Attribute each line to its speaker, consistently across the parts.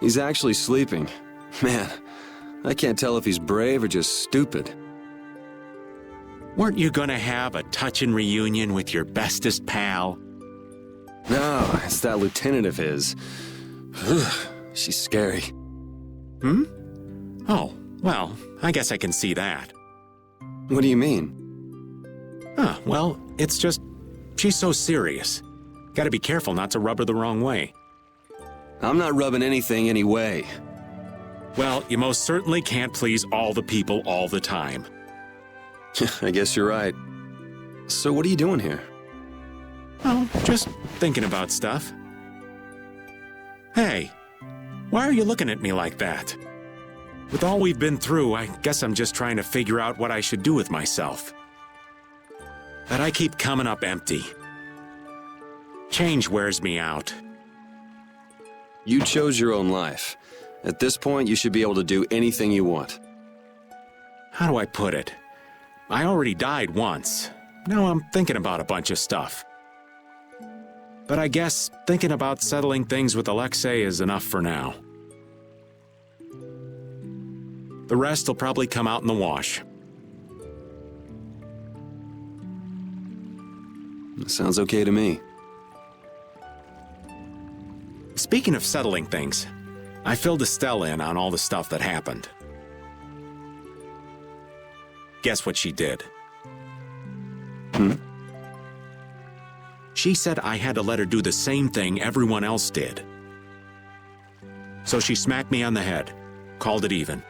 Speaker 1: He's actually sleeping. Man, I can't tell if he's brave or just stupid.
Speaker 2: Weren't you gonna have a touching reunion with your bestest pal?
Speaker 1: No, it's that lieutenant of his. She's scary.
Speaker 2: Hmm? Oh, well, I guess I can see that.
Speaker 1: What do you mean?
Speaker 2: Well, it's just, she's so serious. Gotta be careful not to rub her the wrong way.
Speaker 1: I'm not rubbing anything any way.
Speaker 2: Well, you most certainly can't please all the people all the time.
Speaker 1: I guess you're right. So what are you doing here?
Speaker 2: Oh, just thinking about stuff. Hey, why are you looking at me like that? With all we've been through, I guess I'm just trying to figure out what I should do with myself. But I keep coming up empty. Change wears me out.
Speaker 1: You chose your own life. At this point, you should be able to do anything you want.
Speaker 2: How do I put it? I already died once. Now I'm thinking about a bunch of stuff. But I guess thinking about settling things with Alexei is enough for now. The rest will probably come out in the wash.
Speaker 1: Sounds okay to me.
Speaker 2: Speaking of settling things, I filled Estelle in on all the stuff that happened. Guess what she did? She said I had to let her do the same thing everyone else did. So she smacked me on the head, called it even.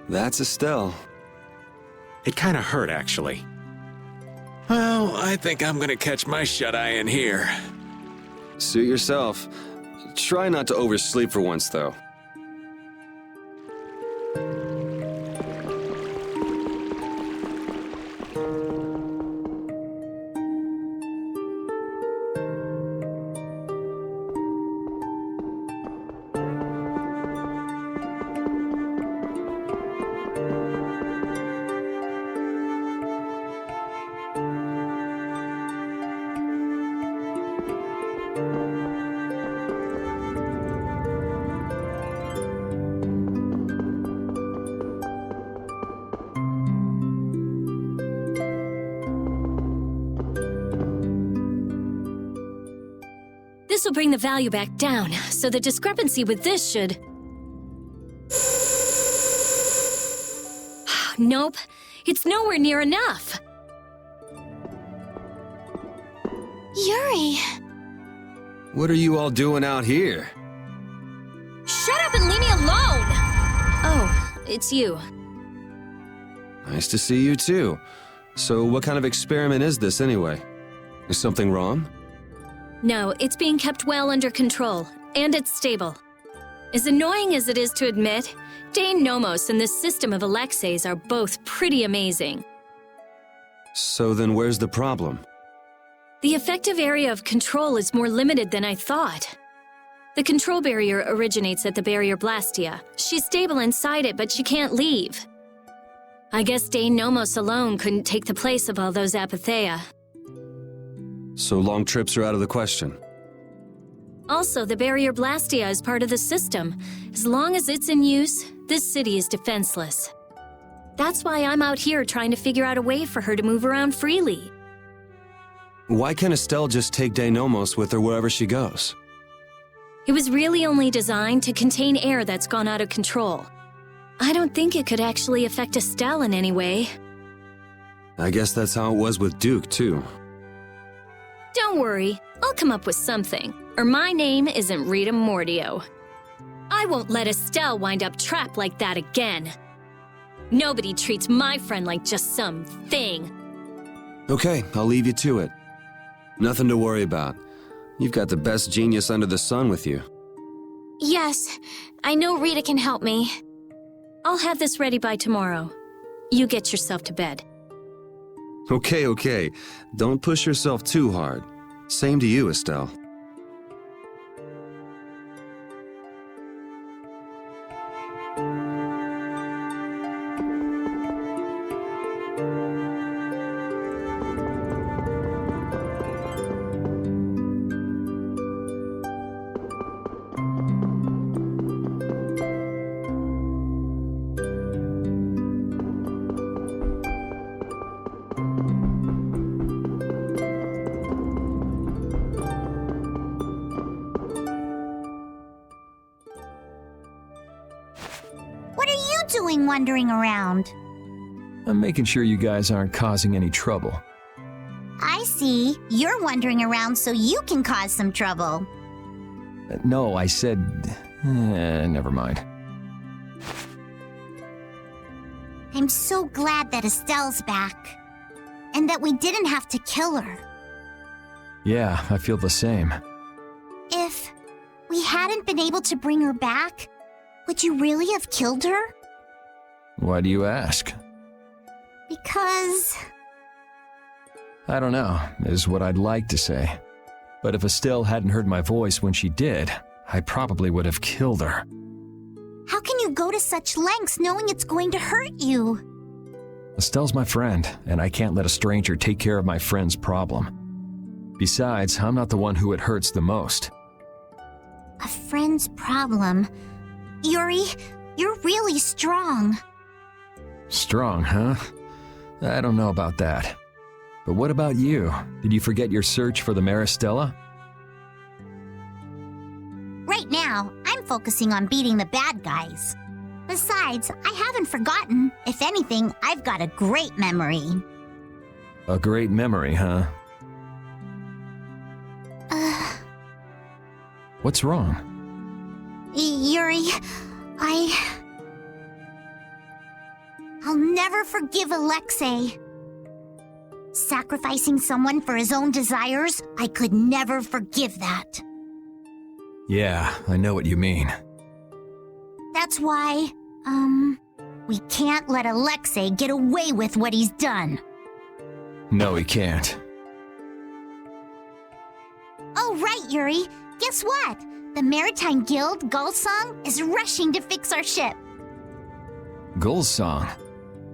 Speaker 1: That's Estelle.
Speaker 2: It kind of hurt, actually. Well, I think I'm gonna catch my shut-eye in here.
Speaker 1: Suit yourself. Try not to oversleep for once, though.
Speaker 3: This will bring the value back down, so the discrepancy with this should... Nope, it's nowhere near enough.
Speaker 4: Yuri!
Speaker 1: What are you all doing out here?
Speaker 3: Shut up and leave me alone! Oh, it's you.
Speaker 1: Nice to see you, too. So what kind of experiment is this, anyway? Is something wrong?
Speaker 3: No, it's being kept well under control, and it's stable. As annoying as it is to admit, Dane Nomos and this system of Alexei's are both pretty amazing.
Speaker 1: So then where's the problem?
Speaker 3: The effective area of control is more limited than I thought. The control barrier originates at the barrier Blastia. She's stable inside it, but she can't leave. I guess Dane Nomos alone couldn't take the place of all those Apatheia.
Speaker 1: So long trips are out of the question.
Speaker 3: Also, the barrier Blastia is part of the system. As long as it's in use, this city is defenseless. That's why I'm out here trying to figure out a way for her to move around freely.
Speaker 1: Why can't Estelle just take Deinomos with her wherever she goes?
Speaker 3: It was really only designed to contain air that's gone out of control. I don't think it could actually affect Estelle in any way.
Speaker 1: I guess that's how it was with Duke, too.
Speaker 3: Don't worry, I'll come up with something, or my name isn't Rita Mordio. I won't let Estelle wind up trapped like that again. Nobody treats my friend like just some thing.
Speaker 1: Okay, I'll leave you to it. Nothing to worry about. You've got the best genius under the sun with you.
Speaker 4: Yes, I know Rita can help me.
Speaker 3: I'll have this ready by tomorrow. You get yourself to bed.
Speaker 1: Okay. Don't push yourself too hard. Same to you, Estelle.
Speaker 5: What are you doing wandering around?
Speaker 6: I'm making sure you guys aren't causing any trouble.
Speaker 5: I see. You're wandering around so you can cause some trouble.
Speaker 6: No, I said... never mind.
Speaker 5: I'm so glad that Estelle's back. And that we didn't have to kill her.
Speaker 6: Yeah, I feel the same.
Speaker 5: If we hadn't been able to bring her back, would you really have killed her?
Speaker 6: Why do you ask?
Speaker 5: Because...
Speaker 6: I don't know, is what I'd like to say. But if Estelle hadn't heard my voice when she did, I probably would have killed her.
Speaker 5: how can you go to such lengths knowing it's going to hurt you?
Speaker 6: Estelle's my friend, and I can't let a stranger take care of my friend's problem. Besides, I'm not the one who it hurts the most.
Speaker 5: A friend's problem. Yuri, you're really strong.
Speaker 6: Strong, huh? I don't know about that. But what about you? Did you forget your search for the Maristella?
Speaker 5: Right now, I'm focusing on beating the bad guys. Besides, I haven't forgotten. If anything, I've got a great memory.
Speaker 6: A great memory, huh? What's wrong?
Speaker 5: Yuri, I'll never forgive Alexei. Sacrificing someone for his own desires, I could never forgive that.
Speaker 6: Yeah, I know what you mean.
Speaker 5: That's why, we can't let Alexei get away with what he's done.
Speaker 6: No, he can't.
Speaker 5: Oh, right, Yuri. Guess what? The Maritime Guild, Gullsong, is rushing to fix our ship.
Speaker 6: Gullsong?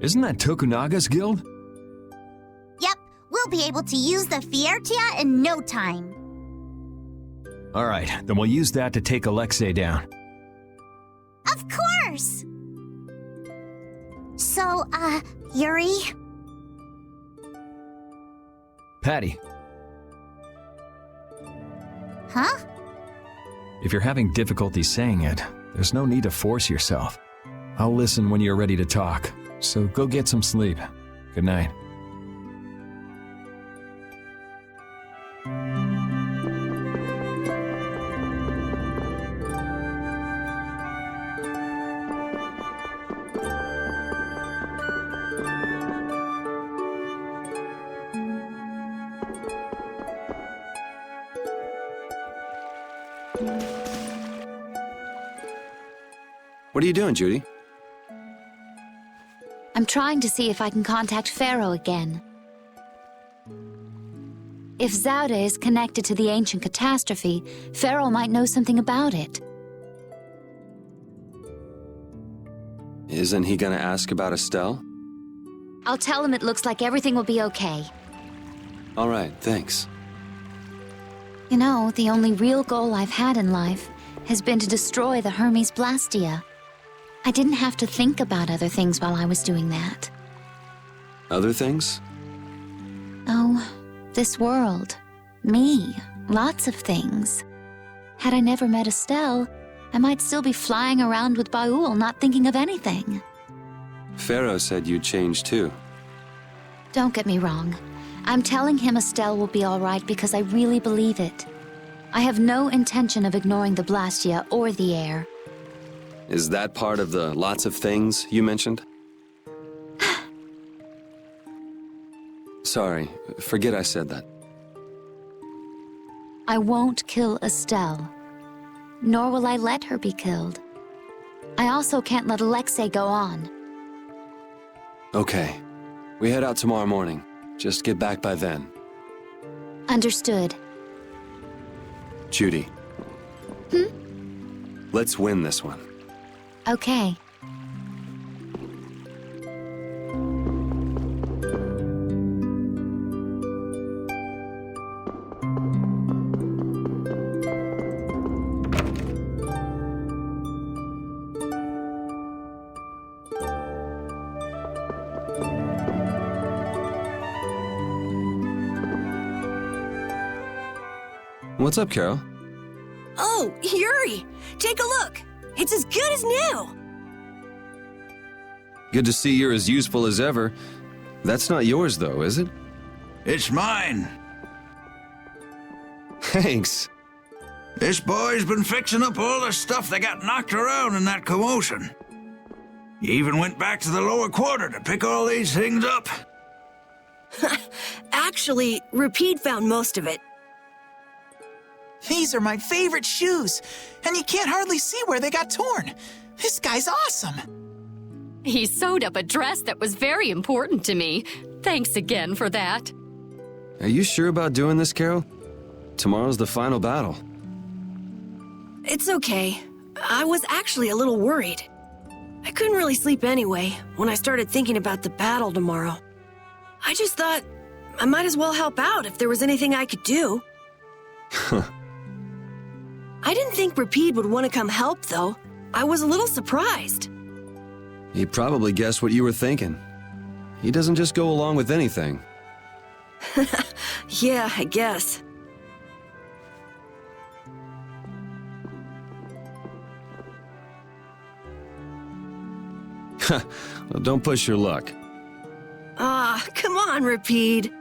Speaker 6: Isn't that Tokunaga's guild?
Speaker 5: Yep, we'll be able to use the Fiertia in no time.
Speaker 6: Alright, then we'll use that to take Alexei down.
Speaker 5: Of course! So, Yuri?
Speaker 6: Patty,
Speaker 5: Huh?
Speaker 6: if you're having difficulty saying it, there's no need to force yourself. I'll listen when you're ready to talk, so go get some sleep. Good night.
Speaker 1: What are you doing, Judy?
Speaker 4: I'm trying to see if I can contact Pharaoh again. If Zauda is connected to the ancient catastrophe, Pharaoh might know something about it.
Speaker 1: Isn't he gonna ask about Estelle?
Speaker 4: I'll tell him it looks like everything will be okay.
Speaker 1: All right, thanks.
Speaker 4: You know, the only real goal I've had in life has been to destroy the Hermes Blastia. I didn't have to think about other things while I was doing that.
Speaker 1: Other things?
Speaker 4: Oh, this world. Me. Lots of things. Had I never met Estelle, I might still be flying around with Baul, not thinking of anything.
Speaker 1: Pharaoh said you'd changed too.
Speaker 4: Don't get me wrong. I'm telling him Estelle will be all right because I really believe it. I have no intention of ignoring the Blastia or the air.
Speaker 1: Is that part of the lots of things you mentioned? Sorry, forget I said that.
Speaker 4: I won't kill Estelle. Nor will I let her be killed. I also can't let Alexei go on.
Speaker 1: Okay. We head out tomorrow morning. Just get back by then.
Speaker 4: Understood.
Speaker 1: Judy. Let's win this one.
Speaker 4: Okay.
Speaker 1: What's up, Carol?
Speaker 7: Oh, Yuri! Take a look! It's as good as new!
Speaker 1: Good to see you're as useful as ever. That's not yours, though, is it?
Speaker 8: It's mine.
Speaker 1: Thanks.
Speaker 8: This boy's been fixing up all the stuff that got knocked around in that commotion. He even went back to the lower quarter to pick all these things up.
Speaker 7: Actually, Rapide found most of it.
Speaker 9: These are my favorite shoes, and you can't hardly see where they got torn. This guy's awesome.
Speaker 10: He sewed up a dress that was very important to me. Thanks again for that.
Speaker 1: Are you sure about doing this, Carol? Tomorrow's the final battle.
Speaker 7: It's okay. I was actually a little worried. I couldn't really sleep anyway when I started thinking about the battle tomorrow. I just thought I might as well help out if there was anything I could do. I didn't think Rapide would want to come help, though. I was a little surprised.
Speaker 1: He probably guessed what you were thinking. He doesn't just go along with anything.
Speaker 7: Yeah, I guess.
Speaker 1: Well, don't push your luck.
Speaker 7: Come on, Rapide.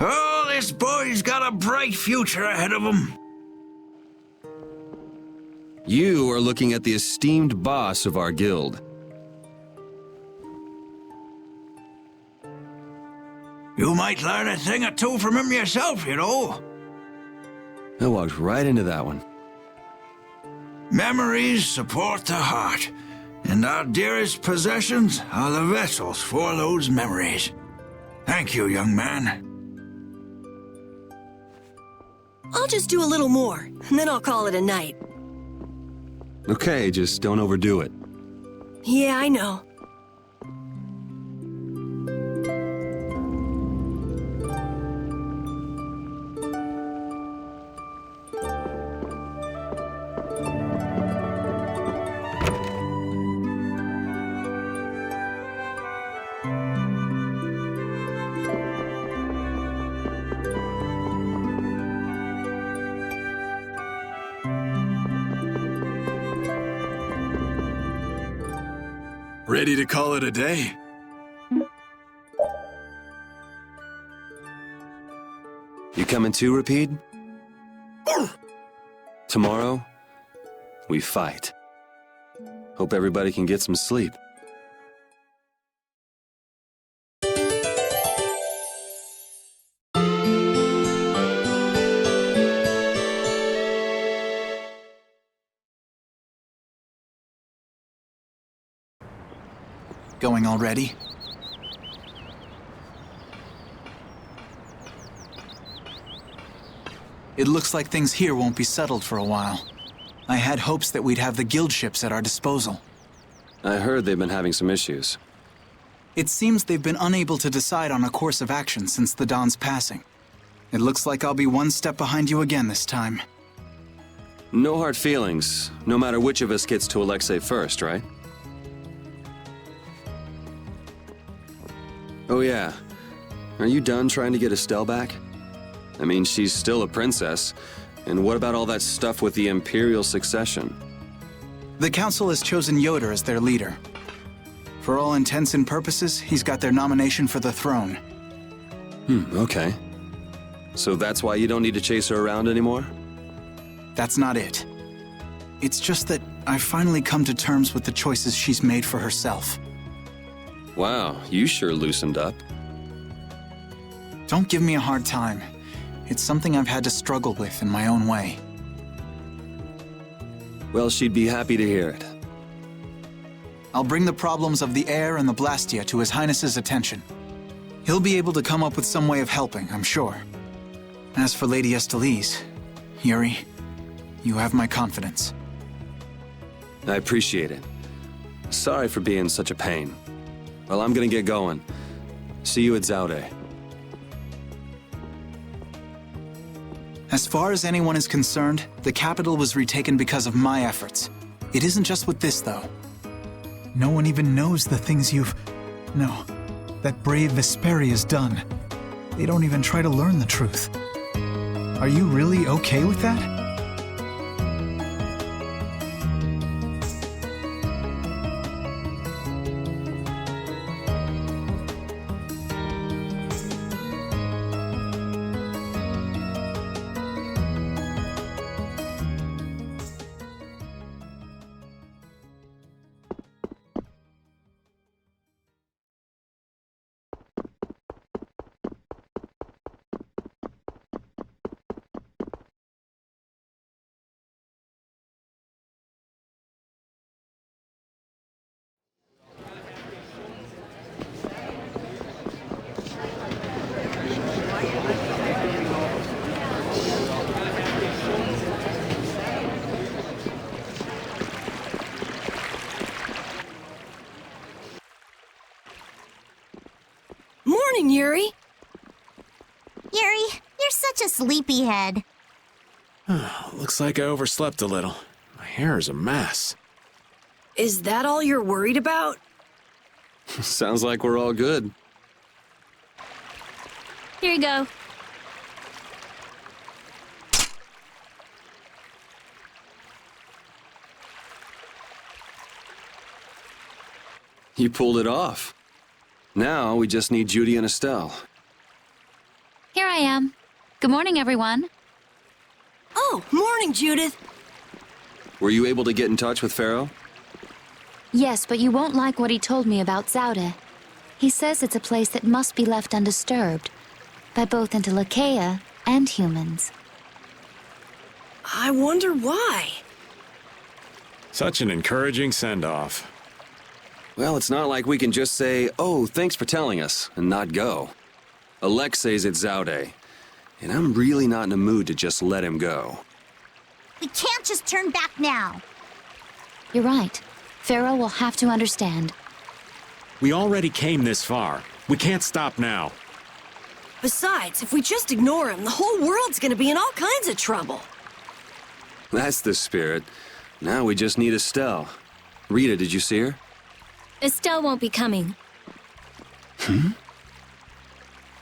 Speaker 8: Oh, this boy's got a bright future ahead of him.
Speaker 1: You are looking at the esteemed boss of our guild.
Speaker 8: You might learn a thing or two from him yourself, you know.
Speaker 1: I walked right into that one.
Speaker 8: Memories support the heart, and our dearest possessions are the vessels for those memories. Thank you, young man.
Speaker 7: I'll just do a little more, and then I'll call it a night.
Speaker 1: Okay, just don't overdo it.
Speaker 7: Yeah, I know.
Speaker 11: Ready to call it a day?
Speaker 1: You coming too, Rapide? Tomorrow, we fight. Hope everybody can get some sleep.
Speaker 9: Going already? It looks like things here won't be settled for a while. I had hopes that we'd have the guild ships at our disposal.
Speaker 1: I heard they've been having some issues.
Speaker 9: It seems they've been unable to decide on a course of action since the Don's passing. It looks like I'll be one step behind you again this time.
Speaker 1: No hard feelings, no matter which of us gets to Alexei first, right? Oh yeah. Are you done trying to get Estelle back? I mean, she's still a princess. And what about all that stuff with the Imperial succession?
Speaker 9: The Council has chosen Yoder as their leader. For all intents and purposes, he's got their nomination for the throne.
Speaker 1: Okay. So that's why you don't need to chase her around anymore?
Speaker 9: That's not it. It's just that I've finally come to terms with the choices she's made for herself.
Speaker 1: Wow, you sure loosened up.
Speaker 9: Don't give me a hard time. It's something I've had to struggle with in my own way.
Speaker 1: Well, she'd be happy to hear it.
Speaker 9: I'll bring the problems of the air and the Blastia to His Highness's attention. He'll be able to come up with some way of helping, I'm sure. As for Lady Estellise, Yuri, you have my confidence.
Speaker 1: I appreciate it. Sorry for being such a pain. Well, I'm gonna get going. See you at Zaude.
Speaker 9: As far as anyone is concerned, the capital was retaken because of my efforts. It isn't just with this, though.
Speaker 11: No one even knows the things No, that brave Vesperia's done. They don't even try to learn the truth. Are you really okay with that?
Speaker 7: Morning, Yuri.
Speaker 5: Yuri, you're such a sleepyhead.
Speaker 2: Looks like I overslept a little. My hair is a mess.
Speaker 7: Is that all you're worried about?
Speaker 1: Sounds like we're all good.
Speaker 3: Here you go.
Speaker 1: You pulled it off. Now we just need Judy and Estelle.
Speaker 4: Here I am. Good morning, everyone.
Speaker 7: Oh, morning, Judith.
Speaker 1: Were you able to get in touch with Pharaoh?
Speaker 4: Yes, but you won't like what he told me about Zaude. He says it's a place that must be left undisturbed by both Interlakeia and humans.
Speaker 7: I wonder why.
Speaker 2: Such an encouraging send-off.
Speaker 1: Well, it's not like we can just say, oh, thanks for telling us, and not go. Alexei's at Zaude, and I'm really not in a mood to just let him go.
Speaker 5: We can't just turn back now.
Speaker 4: You're right. Pharaoh will have to understand.
Speaker 2: We already came this far. We can't stop now.
Speaker 7: Besides, if we just ignore him, the whole world's gonna be in all kinds of trouble.
Speaker 1: That's the spirit. Now we just need Estelle. Rita, did you see her?
Speaker 3: Estelle won't be coming.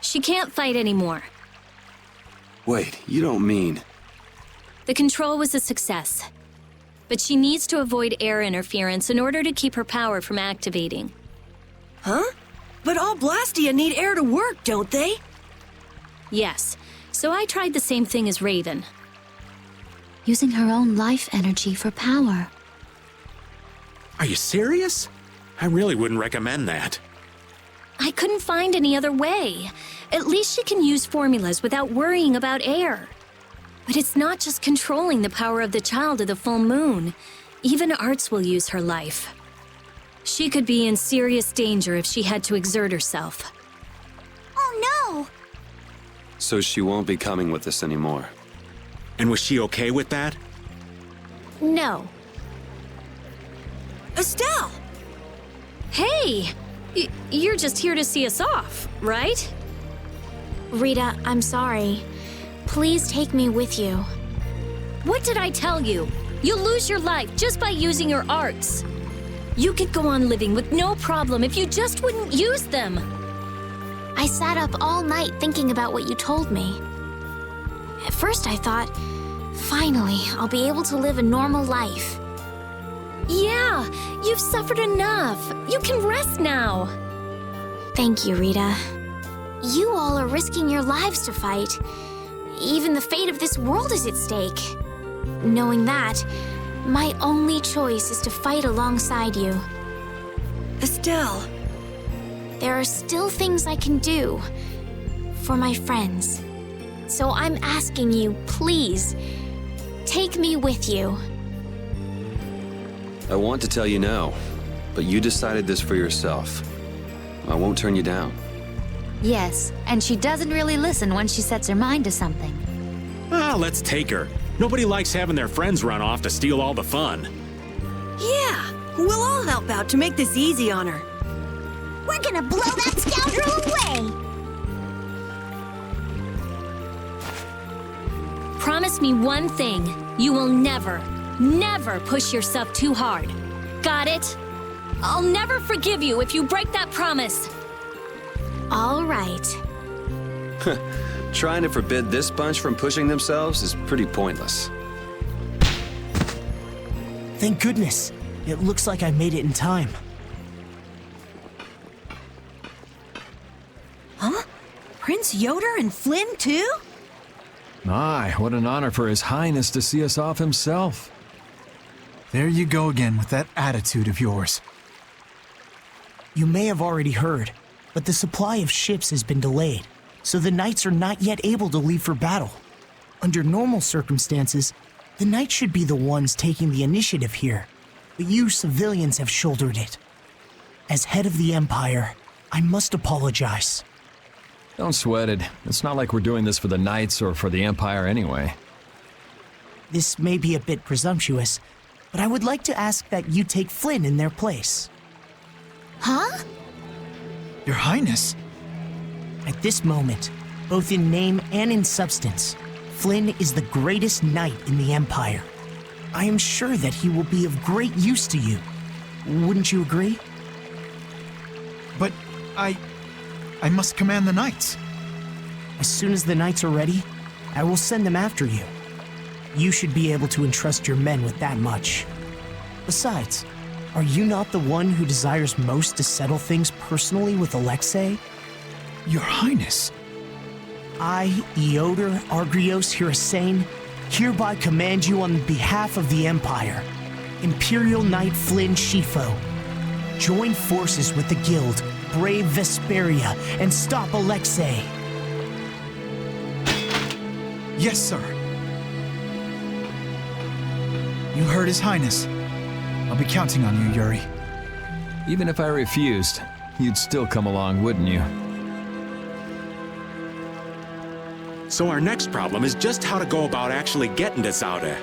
Speaker 3: She can't fight anymore.
Speaker 1: Wait, you don't mean...
Speaker 3: The control was a success. But she needs to avoid air interference in order to keep her power from activating.
Speaker 7: Huh? But all Blastia need air to work, don't they?
Speaker 3: Yes, so I tried the same thing as Raven.
Speaker 4: Using her own life energy for power.
Speaker 2: Are you serious? I really wouldn't recommend that.
Speaker 3: I couldn't find any other way. At least she can use formulas without worrying about air. But it's not just controlling the power of the child of the full moon. Even Arts will use her life. She could be in serious danger if she had to exert herself.
Speaker 5: Oh no!
Speaker 1: So she won't be coming with us anymore.
Speaker 2: And was she okay with that?
Speaker 3: No.
Speaker 7: Estelle!
Speaker 3: Hey! You're just here to see us off, right?
Speaker 12: Rita, I'm sorry. Please take me with you.
Speaker 3: What did I tell you? You'll lose your life just by using your arts. You could go on living with no problem if you just wouldn't use them.
Speaker 4: I sat up all night thinking about what you told me. At first I thought, finally, I'll be able to live a normal life.
Speaker 3: Yeah, you've suffered enough. You can rest now.
Speaker 4: Thank you, Rita. You all are risking your lives to fight. Even the fate of this world is at stake. Knowing that, my only choice is to fight alongside you.
Speaker 7: Estelle.
Speaker 4: There are still things I can do for my friends. So I'm asking you, please, take me with you.
Speaker 1: I want to tell you no, but you decided this for yourself. I won't turn you down.
Speaker 4: Yes, and she doesn't really listen when she sets her mind to something.
Speaker 2: Let's take her. Nobody likes having their friends run off to steal all the fun.
Speaker 7: Yeah, we'll all help out to make this easy on her.
Speaker 5: We're gonna blow that scoundrel away!
Speaker 3: Promise me one thing. You will never, never push yourself too hard. Got it? I'll never forgive you if you break that promise.
Speaker 4: All right.
Speaker 1: Trying to forbid this bunch from pushing themselves is pretty pointless.
Speaker 12: Thank goodness. It looks like I made it in time.
Speaker 7: Huh? Prince Yoder and Flynn, too?
Speaker 6: My, what an honor for His Highness to see us off himself.
Speaker 11: There you go again with that attitude of yours.
Speaker 12: You may have already heard, but the supply of ships has been delayed, so the knights are not yet able to leave for battle. Under normal circumstances, the knights should be the ones taking the initiative here, but you civilians have shouldered it. As head of the Empire, I must apologize.
Speaker 6: Don't sweat it. It's not like we're doing this for the Knights or for the Empire anyway.
Speaker 12: This may be a bit presumptuous, but I would like to ask that you take Flynn in their place.
Speaker 4: Huh?
Speaker 11: Your Highness?
Speaker 12: At this moment, both in name and in substance, Flynn is the greatest knight in the Empire. I am sure that he will be of great use to you. Wouldn't you agree?
Speaker 11: But I must command the knights.
Speaker 12: As soon as the knights are ready, I will send them after you. You should be able to entrust your men with that much. Besides, are you not the one who desires most to settle things personally with Alexei?
Speaker 11: Your Highness.
Speaker 12: I, Eoder Argrios Hirasane, hereby command you on behalf of the Empire. Imperial Knight Flynn Shifo. Join forces with the Guild, brave Vesperia, and stop Alexei.
Speaker 11: Yes, sir. You heard His Highness. I'll be counting on you, Yuri.
Speaker 6: Even if I refused, you'd still come along, wouldn't you?
Speaker 2: So our next problem is just how to go about actually getting to Zaude.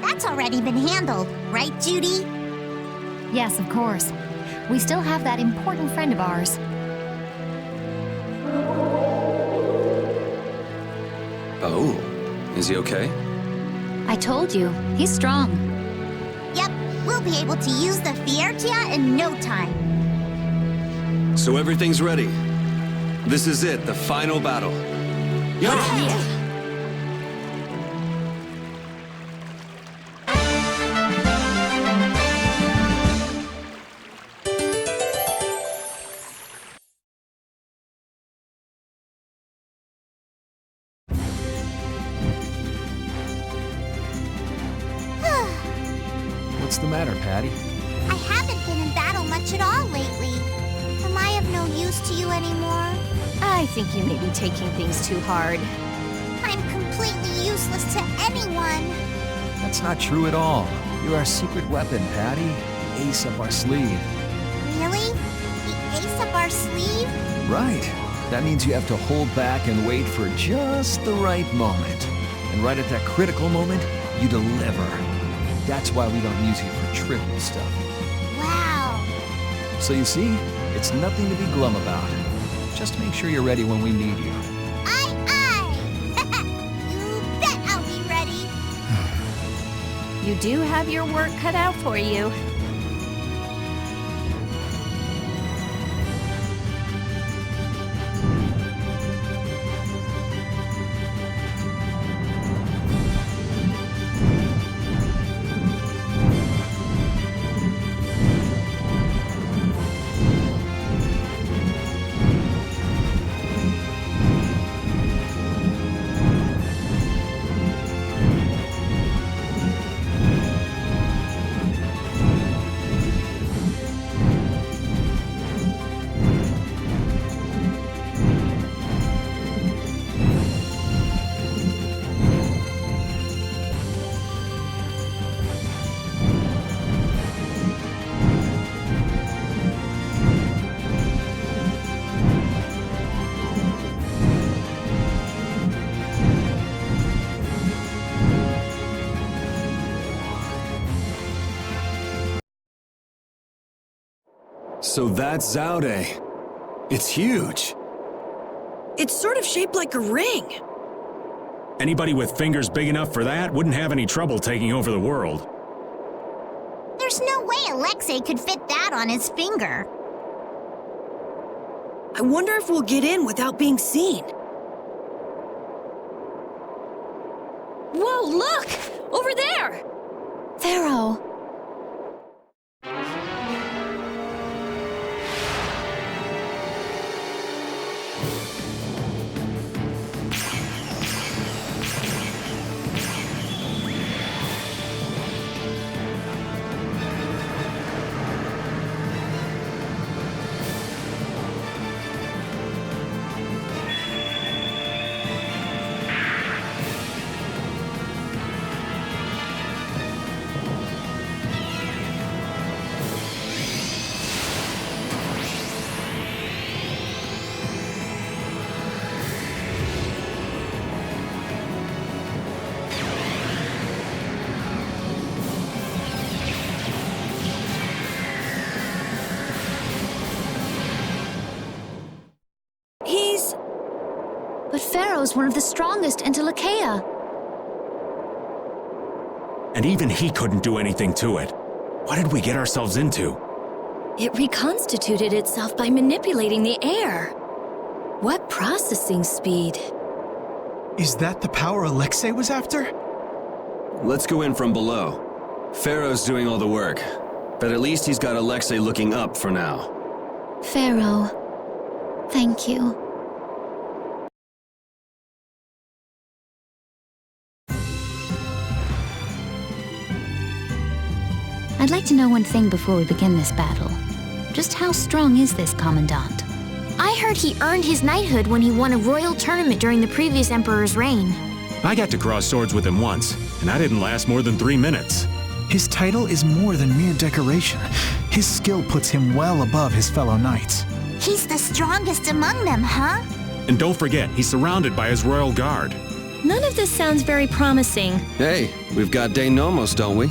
Speaker 5: That's already been handled, right, Judy?
Speaker 4: Yes, of course. We still have that important friend of ours.
Speaker 1: Oh, is he okay?
Speaker 4: I told you, he's strong.
Speaker 5: Yep, we'll be able to use the Fiertia in no time.
Speaker 1: So everything's ready. This is it, the final battle.
Speaker 7: Yeah.
Speaker 6: What's the matter, Patty?
Speaker 5: I haven't been in battle much at all lately. Am I of no use to you anymore?
Speaker 3: I think you may be taking things too hard.
Speaker 5: I'm completely useless to anyone.
Speaker 6: That's not true at all. You're our secret weapon, Patty. The ace up our sleeve.
Speaker 5: Really? The ace up our sleeve?
Speaker 6: Right. That means you have to hold back and wait for just the right moment. And right at that critical moment, you deliver. That's why we don't use you for trivial stuff.
Speaker 5: Wow.
Speaker 6: So you see, it's nothing to be glum about. Just make sure you're ready when we need you.
Speaker 5: Aye, aye! You bet I'll be ready.
Speaker 13: You do have your work cut out for you.
Speaker 1: So that's Zaude. It's huge.
Speaker 7: It's sort of shaped like a ring.
Speaker 2: Anybody with fingers big enough for that wouldn't have any trouble taking over the world.
Speaker 5: There's no way Alexei could fit that on his finger.
Speaker 7: I wonder if we'll get in without being seen.
Speaker 3: Whoa, look! Over there!
Speaker 4: Pharaoh. But Pharaoh's one of the strongest in Telekea.
Speaker 2: And even he couldn't do anything to it. What did we get ourselves into?
Speaker 3: It reconstituted itself by manipulating the air. What processing speed?
Speaker 11: Is that the power Alexei was after?
Speaker 1: Let's go in from below. Pharaoh's doing all the work, but at least he's got Alexei looking up for now.
Speaker 4: Pharaoh, thank you. I'd like to know one thing before we begin this battle. Just how strong is this Commandant?
Speaker 14: I heard he earned his knighthood when he won a royal tournament during the previous emperor's reign.
Speaker 2: I got to cross swords with him once, and I didn't last more than 3 minutes.
Speaker 11: His title is more than mere decoration. His skill puts him well above his fellow knights.
Speaker 5: He's the strongest among them, huh?
Speaker 2: And don't forget, he's surrounded by his royal guard.
Speaker 3: None of this sounds very promising.
Speaker 1: Hey, we've got De Nomos, don't we?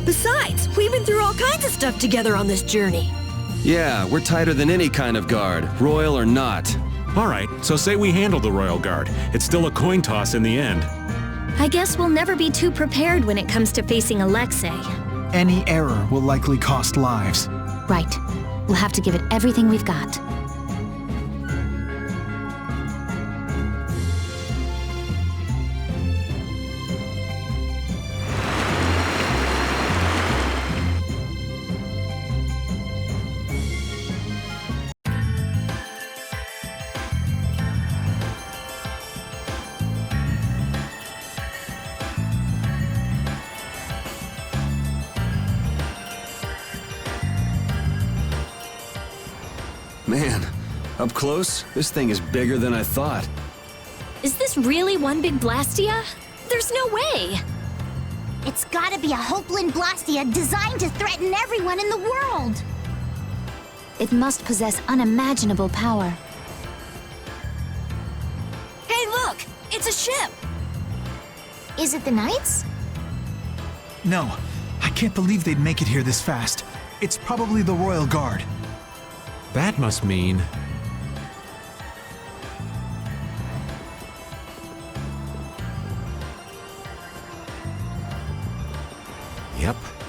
Speaker 7: Besides, we've been through all kinds of stuff together on this journey.
Speaker 1: Yeah, we're tighter than any kind of guard, royal or not.
Speaker 2: All right, so say we handle the royal guard. It's still a coin toss in the end.
Speaker 3: I guess we'll never be too prepared when it comes to facing Alexei.
Speaker 11: Any error will likely cost lives.
Speaker 4: Right. We'll have to give it everything we've got.
Speaker 1: Man, up close, this thing is bigger than I thought.
Speaker 3: Is this really one big Blastia? There's no way!
Speaker 5: It's gotta be a Hopeland Blastia designed to threaten everyone in the world!
Speaker 4: It must possess unimaginable power.
Speaker 7: Hey, look! It's a ship!
Speaker 14: Is it the Knights?
Speaker 11: No, I can't believe they'd make it here this fast. It's probably the Royal Guard.
Speaker 2: That must mean...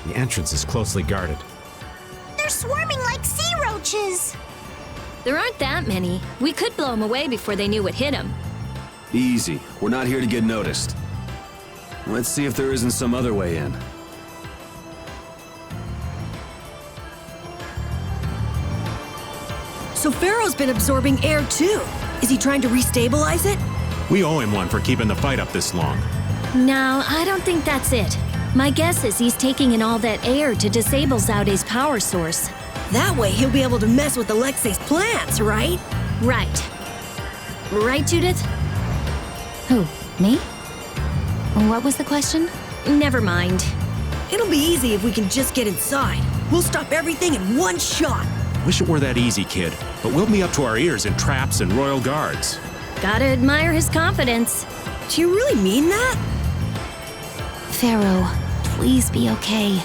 Speaker 2: The entrance is closely guarded.
Speaker 5: They're swarming like sea roaches.
Speaker 3: There aren't that many. We could blow them away before they knew what hit them.
Speaker 1: Easy. We're not here to get noticed. Let's see if there isn't some other way in.
Speaker 7: So Pharaoh's been absorbing air too. Is he trying to restabilize it?
Speaker 2: We owe him one for keeping the fight up this long.
Speaker 3: No, I don't think that's it. My guess is he's taking in all that air to disable Zaude's power source.
Speaker 7: That way he'll be able to mess with Alexei's plans, right?
Speaker 3: Right. Right, Judith?
Speaker 4: Who? Me? What was the question?
Speaker 3: Never mind.
Speaker 7: It'll be easy if we can just get inside. We'll stop everything in one shot.
Speaker 2: Wish it were that easy, kid, but we'll be up to our ears in traps and royal guards.
Speaker 3: Gotta admire his confidence.
Speaker 7: Do you really mean that?
Speaker 4: Pharaoh, please be okay.